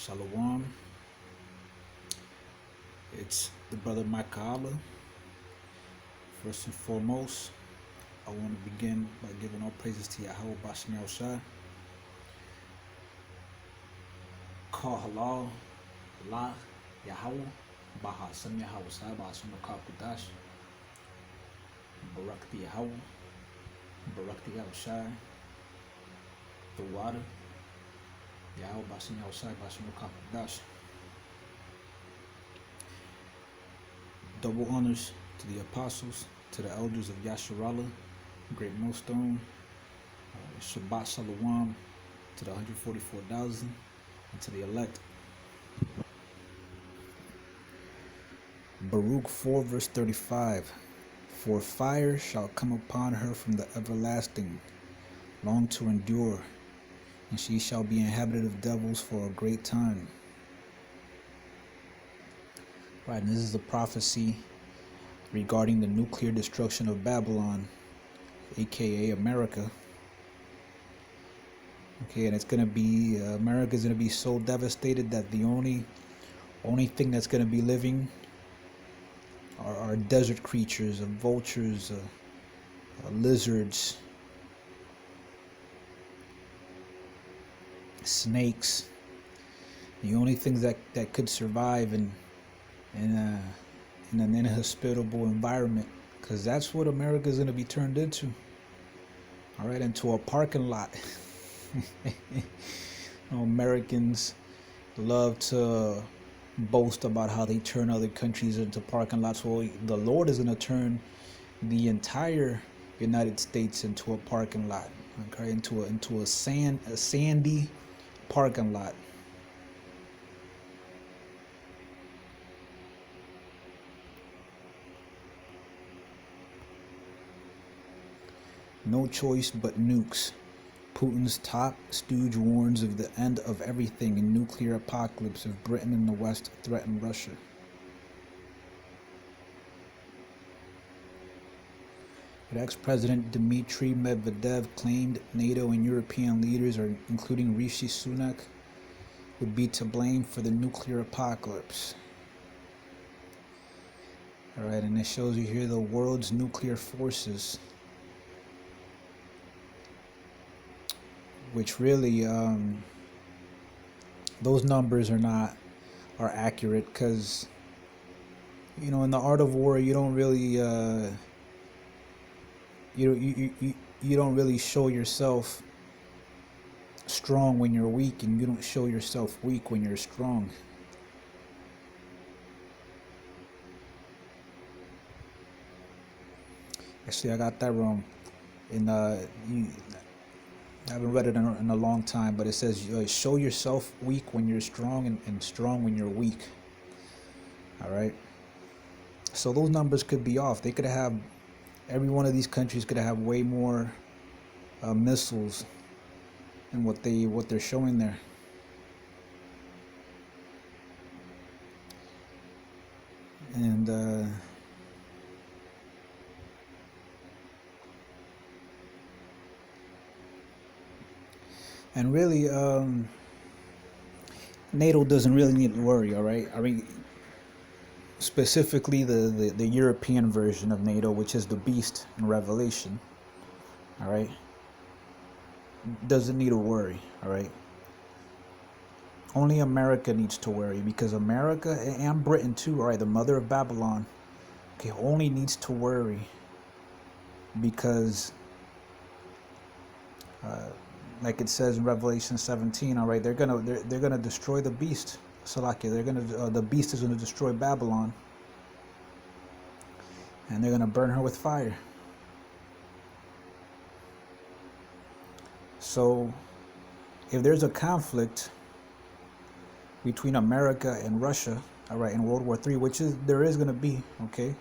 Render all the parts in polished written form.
Shalom. It's the brother Yasharala. First and foremost, I want to begin by giving all praises to Yahweh Bashim Yahushua. Call halal, Allah, Yahweh, Baha Sam Yahweh Sahib, Asum Kudash, Barakti Yahweh, Barakti Yahushua, the water, Yahweh Bashim Yahushua, Bashim Kudash. Double honors to the apostles, to the elders of Yasharala, Greatmillstone, Shabbat Shalom to the 144,000, and to the elect. Baruch 4 verse 35. For fire shall come upon her from the everlasting, long to endure, and she shall be inhabited of devils for a great time. Right, and this is a prophecy regarding the nuclear destruction of Babylon, aka America. Okay, and it's gonna be America's gonna be so devastated that the only thing that's gonna be living are desert creatures, vultures, lizards, snakes. The only things that could survive in an inhospitable environment, because that's what America is going to be turned into. All right, into a parking lot. Americans love to boast about how they turn other countries into parking lots. Well, the Lord is going to turn the entire United States into a parking lot. Okay, into a sandy parking lot. No choice but nukes. Putin's top stooge warns of the end of everything in nuclear apocalypse if Britain and the West threaten Russia. Ex-President Dmitry Medvedev claimed NATO and European leaders, including Rishi Sunak, would be to blame for the nuclear apocalypse. All right, and it shows you here the world's nuclear forces, which really those numbers are accurate, because in the art of war you don't really you don't really show yourself strong when you're weak, and you don't show yourself weak when you're strong. Actually, I got that wrong. I haven't read it in a long time, but it says show yourself weak when you're strong, and strong when you're weak. All right. So those numbers could be off. They could have, every one of these countries could have way more missiles than what they're showing there. And really, NATO doesn't really need to worry, all right? I mean, specifically the European version of NATO, which is the beast in Revelation, all right? Doesn't need to worry, all right? Only America needs to worry, because America, and Britain too, all right, the mother of Babylon, okay, only needs to worry because like it says in Revelation 17, all right, they're gonna destroy the beast. Salakia, the beast is gonna destroy Babylon, and they're gonna burn her with fire. So, if there's a conflict between America and Russia, all right, in World War III, which there is gonna be, okay,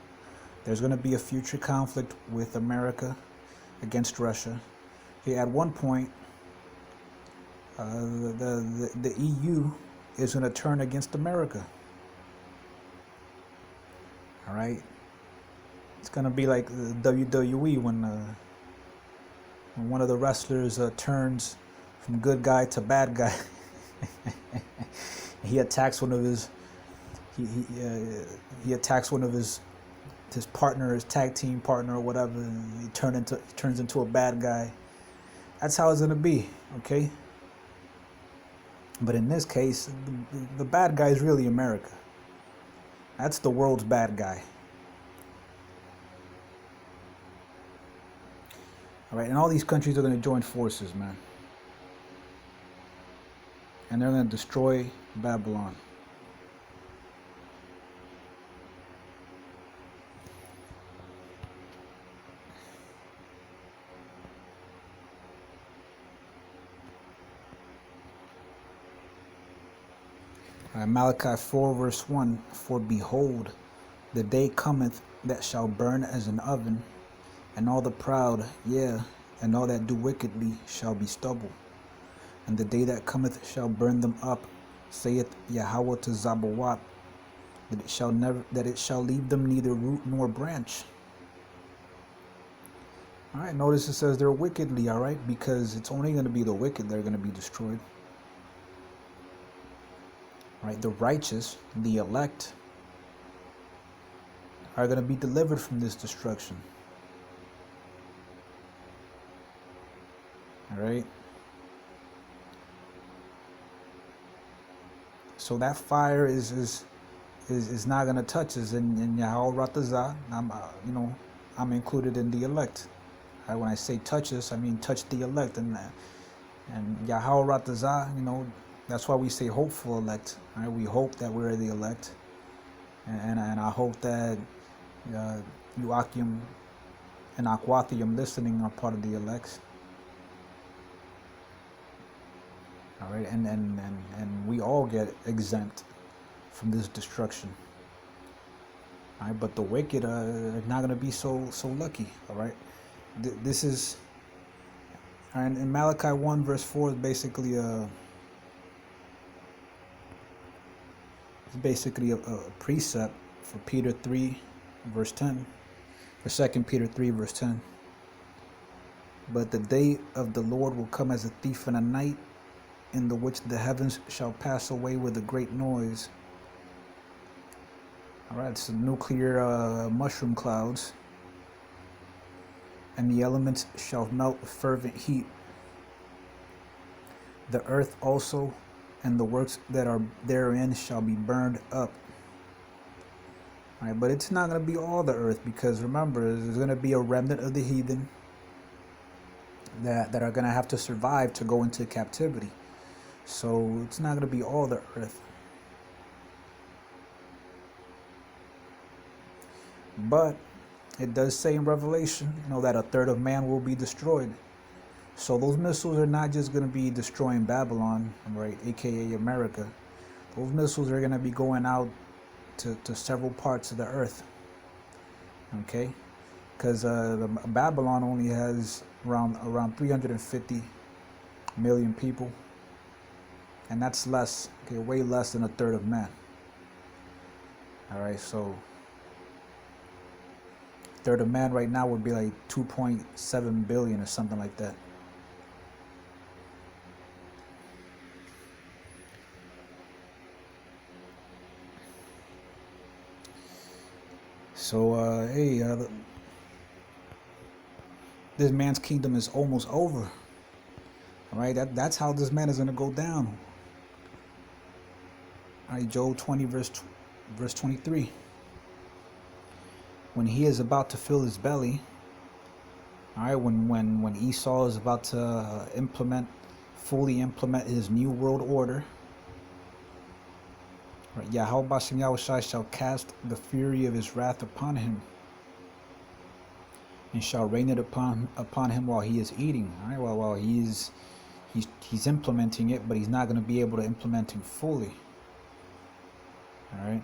there's gonna be a future conflict with America against Russia. Okay, at one point, the EU is going to turn against America. All right, it's going to be like the WWE when one of the wrestlers turns from good guy to bad guy. He attacks one of his he attacks one of his partner, his tag team partner or whatever, and he turns into a bad guy. That's how it's gonna be, okay? But in this case, the bad guy is really America. That's the world's bad guy. All right, and all these countries are gonna join forces, man. And they're gonna destroy Babylon. Malachi 4 verse 1, for behold, the day cometh that shall burn as an oven, and all the proud, yea, and all that do wickedly shall be stubble. And the day that cometh shall burn them up, saith Yahweh to Zabawat, that it shall leave them neither root nor branch. All right, notice it says they're wickedly, all right, because it's only going to be the wicked that are going to be destroyed. Right, the righteous, the elect, are going to be delivered from this destruction. All right. So that fire is not going to touch us in Yahweh Ratazah. I'm included in the elect. Right, when I say touch us, I mean touch the elect, and Yahweh Ratazah, that's why we say hopeful elect. Right? We hope that we're the elect, and I hope that Euakim and Aquathium listening are part of the elects. All right, and we all get exempt from this destruction. All right, but the wicked are not going to be so lucky. All right, this is, and in Malachi 1 verse 4 is basically a precept for Peter 3 verse 10, or 2 Peter 3 verse 10. But the day of the Lord will come as a thief in the night, in the which the heavens shall pass away with a great noise. All right, so nuclear mushroom clouds, and the elements shall melt with fervent heat. The earth also and the works that are therein shall be burned up. All right, but it's not going to be all the earth, because remember, there's going to be a remnant of the heathen that are going to have to survive to go into captivity. So it's not going to be all the earth. But it does say in Revelation, that a third of man will be destroyed. So those missiles are not just going to be destroying Babylon, right, aka America. Those missiles are going to be going out to several parts of the earth. Okay, because Babylon only has around 350 million people. And that's less, okay, way less than a third of man. All right, so a third of man right now would be like 2.7 billion or something like that. So, this man's kingdom is almost over. All right, that's how this man is going to go down. All right, Job 20 verse 23. When he is about to fill his belly, all right, when Esau is about to fully implement his new world order, right, Yahweh Bashem Yahushai shall cast the fury of his wrath upon him, and shall rain it upon him while he is eating. All right, while he's implementing it, but he's not going to be able to implement it fully. All right.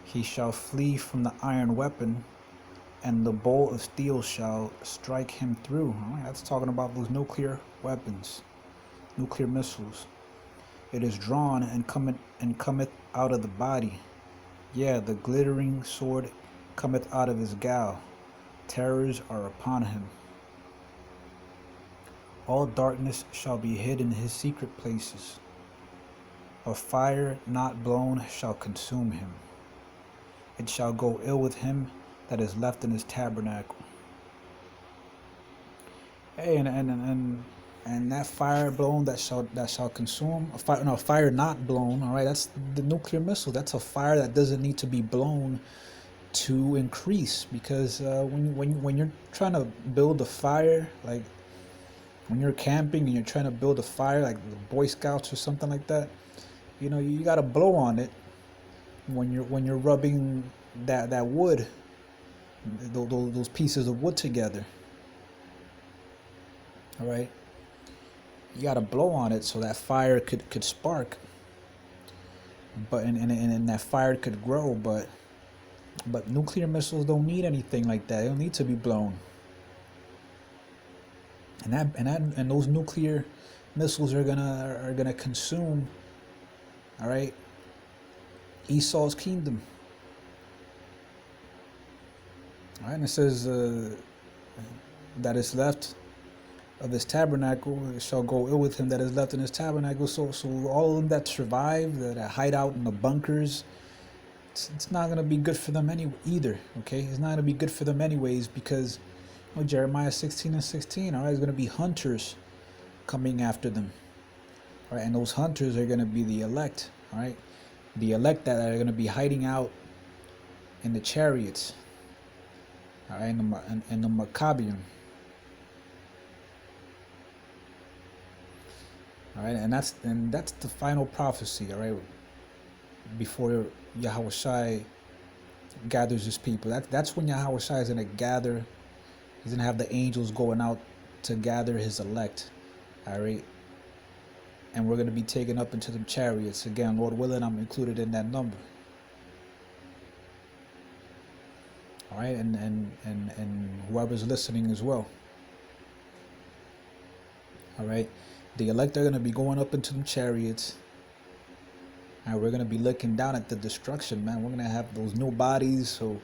He shall flee from the iron weapon, and the bowl of steel shall strike him through. All right, that's talking about those nuclear weapons, nuclear missiles. It is drawn and cometh out of the body. Yeah, the glittering sword cometh out of his gowl. Terrors are upon him. All darkness shall be hid in his secret places. A fire not blown shall consume him. It shall go ill with him that is left in his tabernacle. Hey, and that fire blown that shall consume, a fire, no, fire not blown. All right, that's the nuclear missile. That's a fire that doesn't need to be blown to increase, because when you're trying to build a fire, like when you're camping and you're trying to build a fire, like the Boy Scouts or something like that, you got to blow on it when you're rubbing that wood, those pieces of wood together. All right, you got to blow on it so that fire could spark, but and that fire could grow. But nuclear missiles don't need anything like that. They don't need to be blown. And those nuclear missiles are gonna consume, all right, Esau's kingdom. All right, and it says that is left of his tabernacle, it shall go ill with him that is left in his tabernacle. So all of them that survive, that hide out in the bunkers, it's not going to be good for them either, okay? It's not going to be good for them anyways, because Jeremiah 16:16, all right, is going to be hunters coming after them, all right? And those hunters are going to be the elect, all right? The elect that are going to be hiding out in the chariots, all right, in the Maccabean. All right, and that's the final prophecy, all right, before Yahushua gathers his people. That's when Yahushua is going to gather. He's going to have the angels going out to gather his elect, all right? And we're going to be taken up into the chariots. Again, Lord willing, I'm included in that number. All right, and whoever's listening as well. All right, the elect are going to be going up into the chariots, and we're going to be looking down at the destruction, man. We're going to have those new bodies, so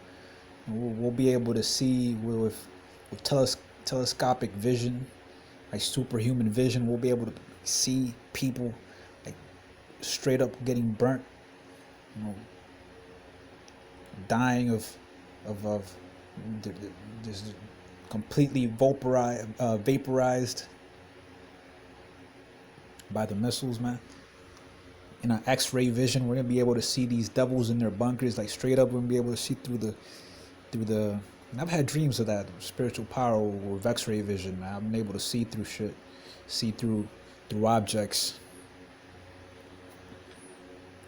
we'll be able to see with telescopic vision, like superhuman vision. We'll be able to see people like straight up getting burnt, dying of just completely vaporized by the missiles, man. In our X-ray vision, we're gonna be able to see these devils in their bunkers, like straight up. We're gonna be able to see through the. And I've had dreams of that spiritual power with X-ray vision, man. I've been able to see through shit, see through objects.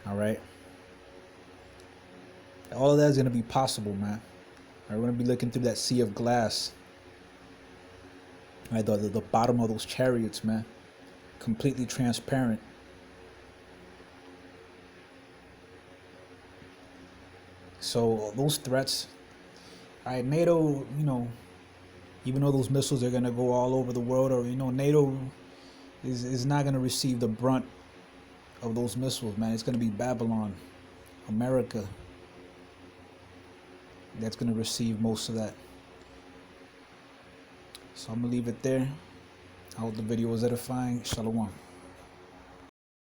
All right. All of that is gonna be possible, man. We're gonna be looking through that sea of glass. Right, the bottom of those chariots, man, completely transparent. So those threats, all right, NATO, even though those missiles are gonna go all over the world, or NATO is not gonna receive the brunt of those missiles, man. It's gonna be Babylon, America, that's gonna receive most of that. So I'm gonna leave it there. I hope the video was edifying. Shalom.